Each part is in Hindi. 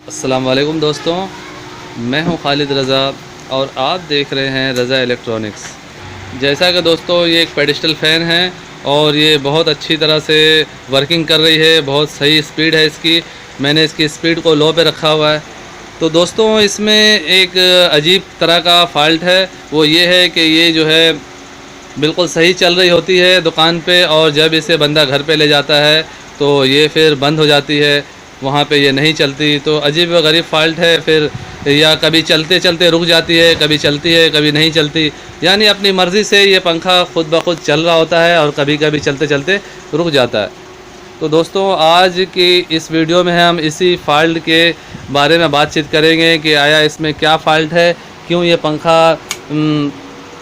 अस्सलाम वालेकुम दोस्तों, मैं हूं खालिद रज़ा और आप देख रहे हैं रज़ा इलेक्ट्रॉनिक्स। जैसा कि दोस्तों ये एक पेडिस्टल फ़ैन है और ये बहुत अच्छी तरह से वर्किंग कर रही है, बहुत सही स्पीड है इसकी। मैंने इसकी स्पीड को लो पे रखा हुआ है। तो दोस्तों इसमें एक अजीब तरह का फ़ाल्ट है, वो ये है कि ये जो है बिल्कुल सही चल रही होती है दुकान पे, और जब इसे बंदा घर पे ले जाता है तो ये फिर बंद हो जाती है, वहाँ पे ये नहीं चलती। तो अजीब व गरीब फ़ाल्ट है। फिर या कभी चलते चलते रुक जाती है, कभी चलती है, कभी नहीं चलती। यानी अपनी मर्ज़ी से ये पंखा खुद ब खुद चल रहा होता है और कभी कभी चलते चलते रुक जाता है। तो दोस्तों आज की इस वीडियो में हम इसी फ़ाल्ट के बारे में बातचीत करेंगे कि आया इसमें क्या फ़ाल्ट है, क्यों ये पंखा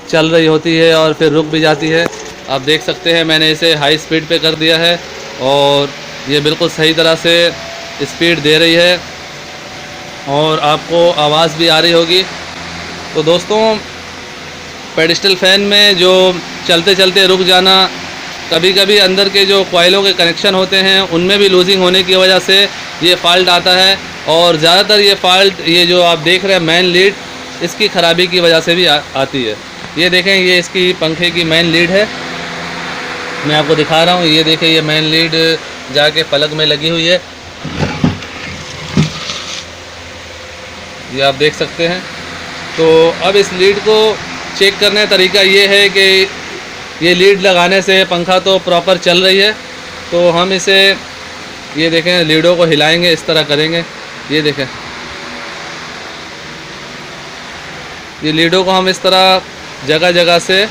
चल रही होती है और फिर रुक भी जाती है। आप देख सकते हैं मैंने इसे हाई स्पीड पे कर दिया है और ये बिल्कुल सही तरह से स्पीड दे रही है और आपको आवाज़ भी आ रही होगी। तो दोस्तों पेडिस्टल फ़ैन में जो चलते चलते रुक जाना, कभी कभी अंदर के जो कॉइलों के कनेक्शन होते हैं उनमें भी लूजिंग होने की वजह से ये फ़ाल्ट आता है। और ज़्यादातर ये फ़ाल्ट ये जो आप देख रहे हैं मेन लीड, इसकी ख़राबी की वजह से भी आती है। ये देखें, ये इसकी पंखे की मेन लीड है, मैं आपको दिखा रहा हूँ। ये देखें, ये मेन लीड जाके प्लग में लगी हुई है, ये आप देख सकते हैं। तो अब इस लीड को चेक करने का तरीका ये है कि ये लीड लगाने से पंखा तो प्रॉपर चल रही है, तो हम इसे ये देखें लीडों को हिलाएंगे, इस तरह करेंगे। ये देखें, ये लीडों को हम इस तरह जगह जगह से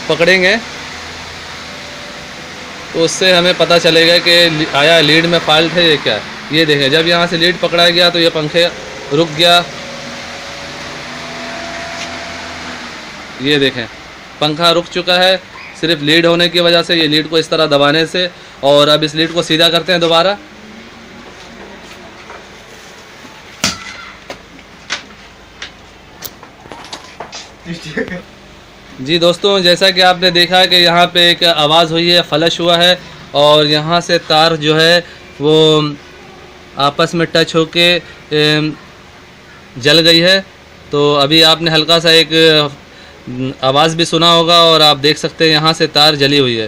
पकड़ेंगे, तो उससे हमें पता चलेगा कि आया लीड में फ़ाल्ट है ये क्या है। ये देखें, जब यहाँ से लीड पकड़ा गया तो ये पंखे रुक गया। ये देखें पंखा रुक चुका है सिर्फ लीड होने की वजह से, ये लीड को इस तरह दबाने से। और अब इस लीड को सीधा करते हैं दोबारा। जी दोस्तों, जैसा कि आपने देखा कि यहाँ पे एक आवाज़ हुई है, फ्लश हुआ है और यहाँ से तार जो है वो आपस में टच होके जल गई है। तो अभी आपने हल्का सा एक आवाज़ भी सुना होगा और आप देख सकते हैं यहाँ से तार जली हुई है।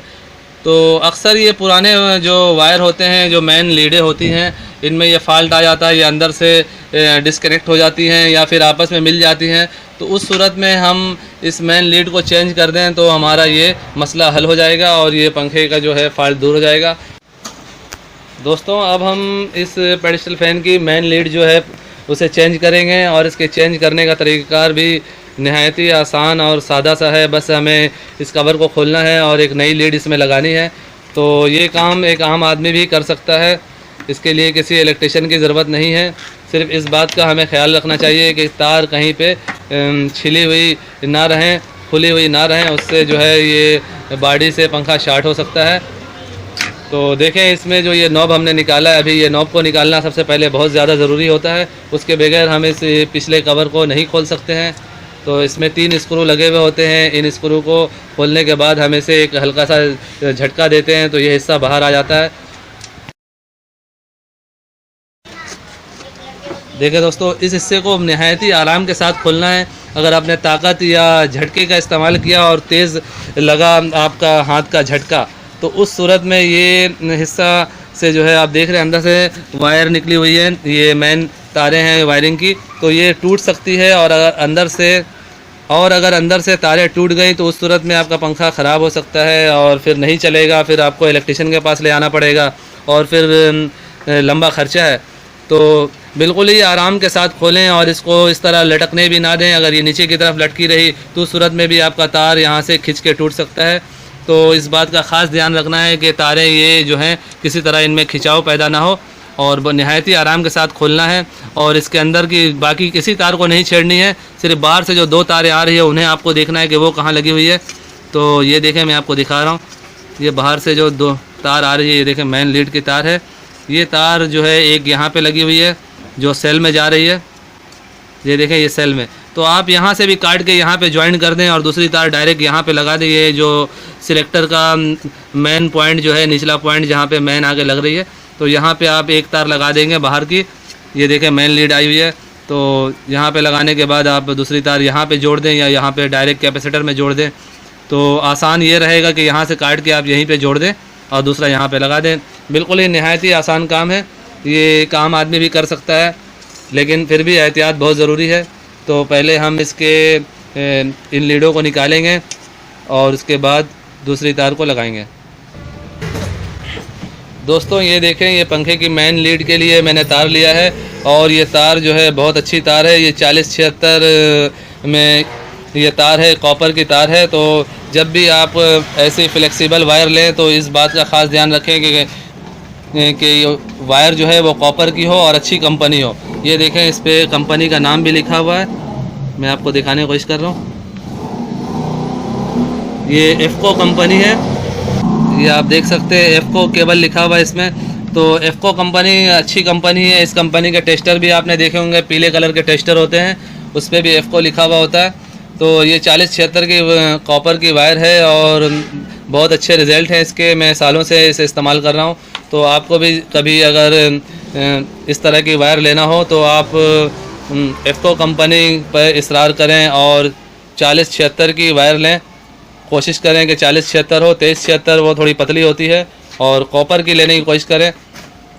तो अक्सर ये पुराने जो वायर होते हैं, जो मेन लीडें होती हैं, इनमें ये फ़ाल्ट आ जाता है, ये अंदर से डिस्कनेक्ट हो जाती हैं या फिर आपस में मिल जाती हैं। तो उस सूरत में हम इस मेन लीड को चेंज कर दें तो हमारा ये मसला हल हो जाएगा और ये पंखे का जो है फ़ाल्ट दूर हो जाएगा। दोस्तों अब हम इस पेडिस्टल फ़ैन की मेन लीड जो है उसे चेंज करेंगे और इसके चेंज करने का तरीक़ाकार भी नहायत ही आसान और सादा सा है। बस हमें इस कवर को खोलना है और एक नई लीड इसमें लगानी है। तो ये काम एक आम आदमी भी कर सकता है, इसके लिए किसी इलेक्ट्रिशियन की ज़रूरत नहीं है। सिर्फ इस बात का हमें ख्याल रखना चाहिए कि तार कहीं पे छिली हुई ना रहें, खुली हुई ना रहें, उससे जो है ये बॉडी से पंखा शॉर्ट हो सकता है। तो देखें इसमें जो ये नॉब हमने निकाला है, अभी ये नॉब को निकालना सबसे पहले बहुत ज़्यादा ज़रूरी होता है, उसके बगैर हम इस पिछले कवर को नहीं खोल सकते हैं। तो इसमें 3 स्क्रू लगे हुए होते हैं, इन स्क्रू को खोलने के बाद हम इसे एक हल्का सा झटका देते हैं तो ये हिस्सा बाहर आ जाता है। देखिए दोस्तों, इस हिस्से को नहायत ही आराम के साथ खोलना है। अगर आपने ताकत या झटके का इस्तेमाल किया और तेज़ लगा आपका हाथ का झटका, तो उस सूरत में ये हिस्सा से जो है आप देख रहे हैं अंदर से वायर निकली हुई है, ये मेन तारें हैं वायरिंग की, तो ये टूट सकती है। और अगर अंदर से तारें टूट गई तो उस सूरत में आपका पंखा ख़राब हो सकता है और फिर नहीं चलेगा, फिर आपको इलेक्ट्रिशियन के पास ले आना पड़ेगा और फिर लंबा ख़र्चा है। तो बिल्कुल ही आराम के साथ खोलें और इसको इस तरह लटकने भी ना दें। अगर ये नीचे की तरफ लटकी रही तो उस सूरत में भी आपका तार यहाँ से खिंच के टूट सकता है। तो इस बात का ख़ास ध्यान रखना है कि तारें ये जो हैं किसी तरह इनमें खिंचाव पैदा ना हो और नहायत ही आराम के साथ खोलना है। और इसके अंदर की बाकी किसी तार को नहीं छेड़नी है, सिर्फ बाहर से जो 2 तारें आ रही है उन्हें आपको देखना है कि वो कहाँ लगी हुई है। तो ये देखें, मैं आपको दिखा रहा हूँ, ये बाहर से जो 2 तार आ रही है, ये देखें मेन लीड की तार है। ये तार जो है एक यहाँ पे लगी हुई है जो सेल में जा रही है, ये देखें ये सेल में। तो आप यहाँ से भी काट के यहाँ पे ज्वाइन कर दें और दूसरी तार डायरेक्ट यहाँ पे लगा दें। ये जो सिलेक्टर का मेन पॉइंट जो है, निचला पॉइंट जहाँ पे मेन आगे लग रही है, तो यहाँ पे आप एक तार लगा देंगे बाहर की ये देखें मेन लीड आई हुई है। तो यहाँ पे लगाने के बाद आप दूसरी तार यहाँ पे जोड़ दें या यहाँ पे डायरेक्ट कैपेसिटर में जोड़ दें। तो आसान ये रहेगा कि यहाँ से काट के आप यहीं पे जोड़ दें और दूसरा यहाँ पे लगा दें। बिल्कुल ही नहायत ही आसान काम है, ये काम आदमी भी कर सकता है, लेकिन फिर भी एहतियात बहुत ज़रूरी है। तो पहले हम इसके इन लीडों को निकालेंगे और उसके बाद दूसरी तार को लगाएंगे। दोस्तों ये देखें, ये पंखे की मेन लीड के लिए मैंने तार लिया है और ये तार जो है बहुत अच्छी तार है। ये 4076 में ये तार है, कॉपर की तार है। तो जब भी आप ऐसी फ्लेक्सिबल वायर लें तो इस बात का ख़ास ध्यान रखें कि ये वायर जो है वो कॉपर की हो और अच्छी कंपनी हो। ये देखें, इस पर कंपनी का नाम भी लिखा हुआ है, मैं आपको दिखाने की कोशिश कर रहा हूँ। ये एफको कंपनी है, ये आप देख सकते हैं एफको केबल लिखा हुआ है इसमें। तो एफको कंपनी अच्छी कंपनी है। इस कंपनी के टेस्टर भी आपने देखे होंगे, पीले कलर के टेस्टर होते हैं, उस पर भी एफको लिखा हुआ होता है। तो ये 4076 की कॉपर की वायर है और बहुत अच्छे रिज़ल्ट हैं इसके। मैं सालों से इसे इस्तेमाल कर रहा हूँ। तो आपको भी कभी अगर इस तरह की वायर लेना हो तो आप एफको कंपनी पर इसरार करें और 4076 की वायर लें। कोशिश करें कि 4076 हो, 2376 वो थोड़ी पतली होती है, और कॉपर की लेने की कोशिश करें।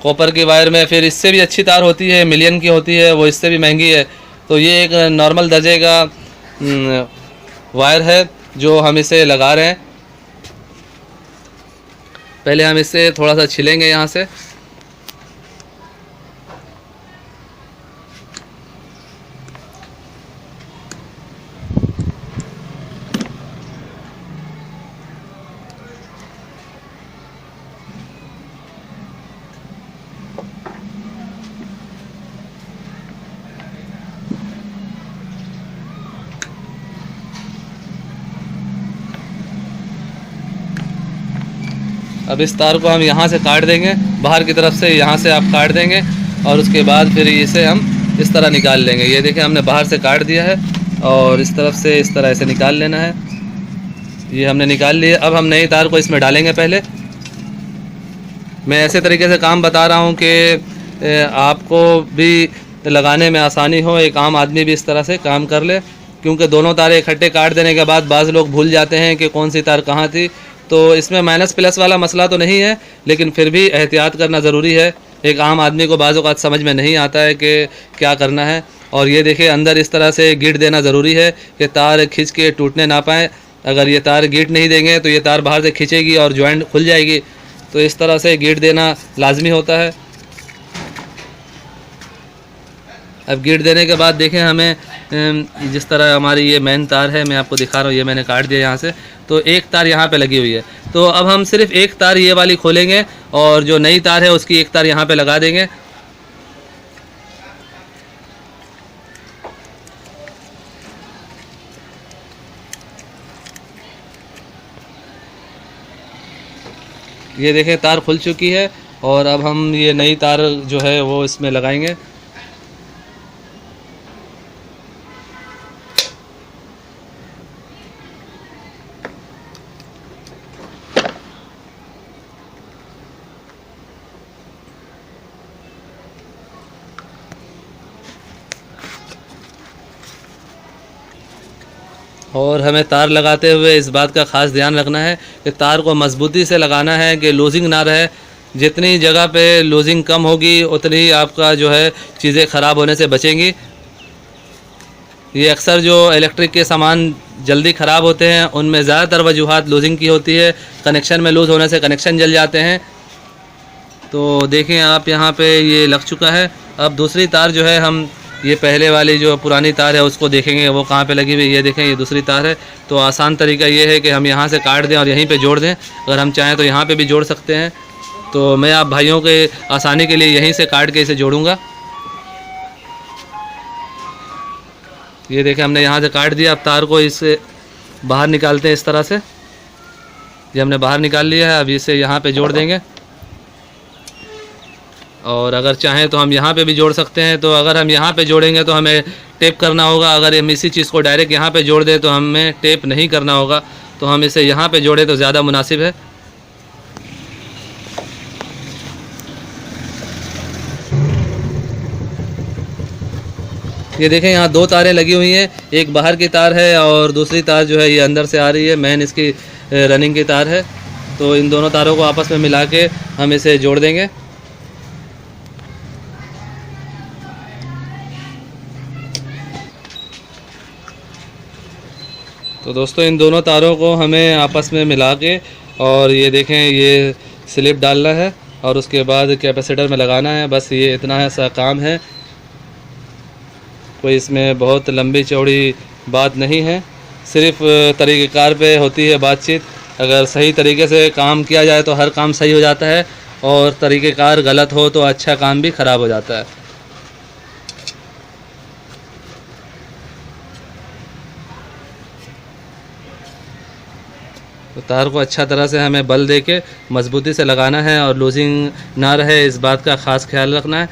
कॉपर की वायर में फिर इससे भी अच्छी तार होती है, मिलियन की होती है, वो इससे भी महंगी है। तो ये एक नॉर्मल दर्जे का वायर है जो हम इसे लगा रहे हैं। पहले हम इसे थोड़ा सा छिलेंगे यहाँ से। अब इस तार को हम यहाँ से काट देंगे, बाहर की तरफ से यहाँ से आप काट देंगे और उसके बाद फिर इसे हम इस तरह निकाल लेंगे। ये देखें, हमने बाहर से काट दिया है और इस तरफ से इस तरह ऐसे निकाल लेना है। ये हमने निकाल लिया। अब हम नई तार को इसमें डालेंगे। पहले मैं ऐसे तरीके से काम बता रहा हूँ कि आपको भी लगाने में आसानी हो, एक आम आदमी भी इस तरह से काम कर ले, क्योंकि दोनों तारें इकट्ठे काट देने के बाद बाज़ लोग भूल जाते हैं कि कौन सी तार कहाँ थी। तो इसमें माइनस प्लस वाला मसला तो नहीं है, लेकिन फिर भी एहतियात करना ज़रूरी है। एक आम आदमी को बाज़ औक़ात समझ में नहीं आता है कि क्या करना है। और ये देखिए, अंदर इस तरह से गिट देना ज़रूरी है कि तार खींच के टूटने ना पाए। अगर ये तार गिट नहीं देंगे तो ये तार बाहर से खींचेगी और जॉइंट खुल जाएगी। तो इस तरह से गिट देना लाजमी होता है। अब गिट देने के बाद देखें, हमें जिस तरह हमारी ये मेन तार है, मैं आपको दिखा रहा हूँ, ये मैंने काट दिया यहाँ से। तो एक तार यहाँ पे लगी हुई है। तो अब हम सिर्फ एक तार ये वाली खोलेंगे और जो नई तार है उसकी एक तार यहाँ पे लगा देंगे। ये देखें, तार खुल चुकी है और अब हम ये नई तार जो है वो इसमें लगाएंगे। और हमें तार लगाते हुए इस बात का ख़ास ध्यान रखना है कि तार को मजबूती से लगाना है कि लूजिंग ना रहे। जितनी जगह पे लूजिंग कम होगी उतनी ही आपका जो है चीज़ें ख़राब होने से बचेंगी। ये अक्सर जो इलेक्ट्रिक के सामान जल्दी ख़राब होते हैं उनमें ज़्यादातर वजूहात लूजिंग की होती है। कनेक्शन में लूज़ होने से कनेक्शन जल जाते हैं। तो देखें आप, यहाँ पे ये लग चुका है। अब दूसरी तार जो है, हम ये पहले वाली जो पुरानी तार है उसको देखेंगे वो कहाँ पे लगी हुई है। ये देखें, ये दूसरी तार है। तो आसान तरीका ये है कि हम यहाँ से काट दें और यहीं पे जोड़ दें। अगर हम चाहें तो यहाँ पे भी जोड़ सकते हैं। तो मैं आप भाइयों के आसानी के लिए यहीं से काट के इसे जोड़ूंगा। ये देखें, हमने यहाँ से काट दिया। अब तार को इससे बाहर निकालते हैं इस तरह से। ये हमने बाहर निकाल लिया है। अब इसे यहाँ पे जोड़ देंगे और अगर चाहें तो हम यहाँ पे भी जोड़ सकते हैं। तो अगर हम यहाँ पे जोड़ेंगे तो हमें टेप करना होगा। अगर हम इसी चीज़ को डायरेक्ट यहाँ पे जोड़ दें तो हमें टेप नहीं करना होगा। तो हम इसे यहाँ पे जोड़ें तो ज़्यादा मुनासिब है। ये देखें यहाँ 2 तारें लगी हुई हैं, एक बाहर की तार है और दूसरी तार जो है ये अंदर से आ रही है, मेन इसकी रनिंग की तार है। तो इन दोनों तारों को आपस में मिला के हम इसे जोड़ देंगे। तो दोस्तों इन दोनों तारों को हमें आपस में मिला के और ये देखें ये स्लिप डालना है और उसके बाद कैपेसिटर में लगाना है। बस ये इतना सा काम है, कोई इसमें बहुत लंबी चौड़ी बात नहीं है, सिर्फ तरीक़ेकार पे होती है बातचीत। अगर सही तरीके से काम किया जाए तो हर काम सही हो जाता है, और तरीक़ेकार गलत हो तो अच्छा काम भी ख़राब हो जाता है। तो तार को अच्छा तरह से हमें बल दे के मजबूती से लगाना है और लूजिंग ना रहे, इस बात का ख़ास ख्याल रखना है।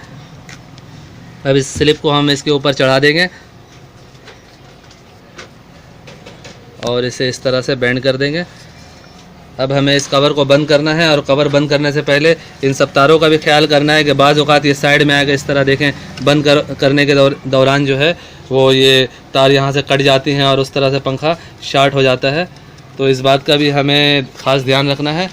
अब इस स्लिप को हम इसके ऊपर चढ़ा देंगे और इसे इस तरह से बेंड कर देंगे। अब हमें इस कवर को बंद करना है, और कवर बंद करने से पहले इन सब तारों का भी ख्याल करना है कि बाज़ औक़ात ये साइड में आएगा। इस तरह देखें बंद करने के दौरान जो है वो ये तार यहाँ से कट जाती हैं और उस तरह से पंखा शॉर्ट हो जाता है। तो इस बात का भी हमें ख़ास ध्यान रखना है।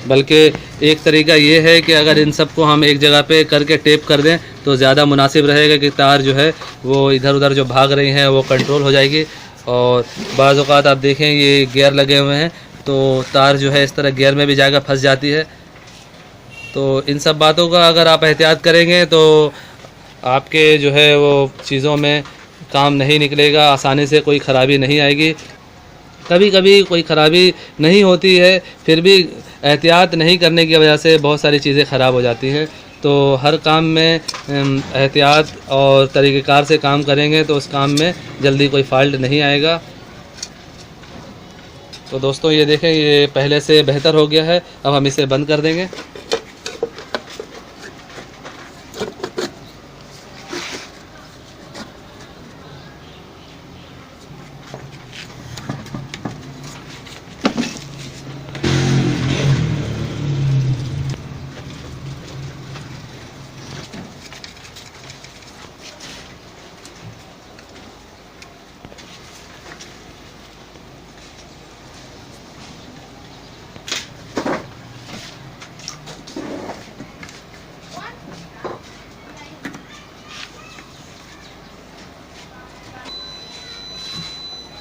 बल्कि एक तरीका ये है कि अगर इन सब को हम एक जगह पे करके टेप कर दें तो ज़्यादा मुनासिब रहेगा कि तार जो है वो इधर उधर जो भाग रही हैं वो कंट्रोल हो जाएगी। और बाज़ औक़ात आप देखें ये गियर लगे हुए हैं तो तार जो है इस तरह गियर में भी जाकर फंस जाती है। तो इन सब बातों का अगर आप एहतियात करेंगे तो आपके जो है वो चीज़ों में काम नहीं निकलेगा, आसानी से कोई ख़राबी नहीं आएगी। कभी कभी कोई ख़राबी नहीं होती है, फिर भी एहतियात नहीं करने की वजह से बहुत सारी चीज़ें ख़राब हो जाती हैं। तो हर काम में एहतियात और तरीक़ेकार से काम करेंगे तो उस काम में जल्दी कोई फ़ाल्ट नहीं आएगा। तो दोस्तों ये देखें ये पहले से बेहतर हो गया है। अब हम इसे बंद कर देंगे।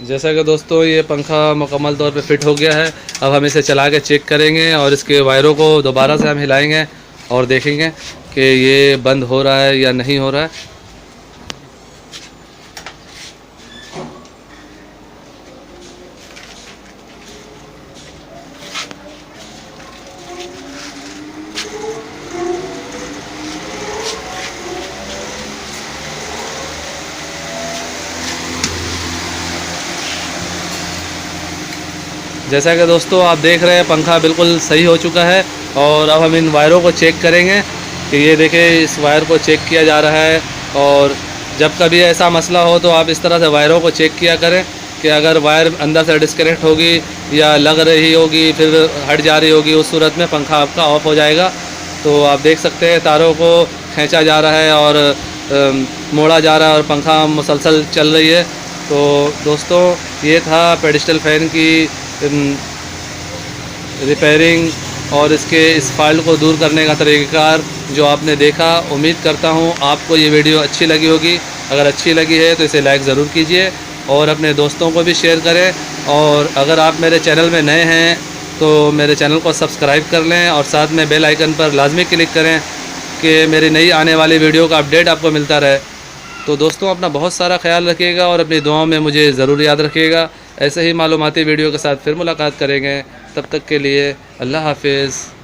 जैसा कि दोस्तों ये पंखा मुकम्मल तौर पे फिट हो गया है। अब हम इसे चला के चेक करेंगे और इसके वायरों को दोबारा से हम हिलाएंगे और देखेंगे कि ये बंद हो रहा है या नहीं हो रहा है। जैसा कि दोस्तों आप देख रहे हैं पंखा बिल्कुल सही हो चुका है। और अब हम इन वायरों को चेक करेंगे कि ये देखें इस वायर को चेक किया जा रहा है। और जब कभी ऐसा मसला हो तो आप इस तरह से वायरों को चेक किया करें कि अगर वायर अंदर से डिस्कनेक्ट होगी या लग रही होगी फिर हट जा रही होगी, उस सूरत में पंखा आपका ऑफ हो जाएगा। तो आप देख सकते हैं तारों को खींचा जा रहा है और मोड़ा जा रहा है और पंखा मुसलसल चल रही है। तो दोस्तों ये था पेडिस्टल फ़ैन की रिपेयरिंग और इसके इस फॉल्ट को दूर करने का तरीक़ाकार जो आपने देखा। उम्मीद करता हूँ आपको ये वीडियो अच्छी लगी होगी। अगर अच्छी लगी है तो इसे लाइक ज़रूर कीजिए और अपने दोस्तों को भी शेयर करें। और अगर आप मेरे चैनल में नए हैं तो मेरे चैनल को सब्सक्राइब कर लें और साथ में बेल आइकन पर लाजमी क्लिक करें कि मेरी नई आने वाली वीडियो का अपडेट आपको मिलता रहे। तो दोस्तों अपना बहुत सारा ख्याल रखिएगा और अपनी दुआओं में मुझे ज़रूर याद रखिएगा। ऐसे ही मालूमाती वीडियो के साथ फिर मुलाकात करेंगे। तब तक के लिए अल्लाह हाफिज़।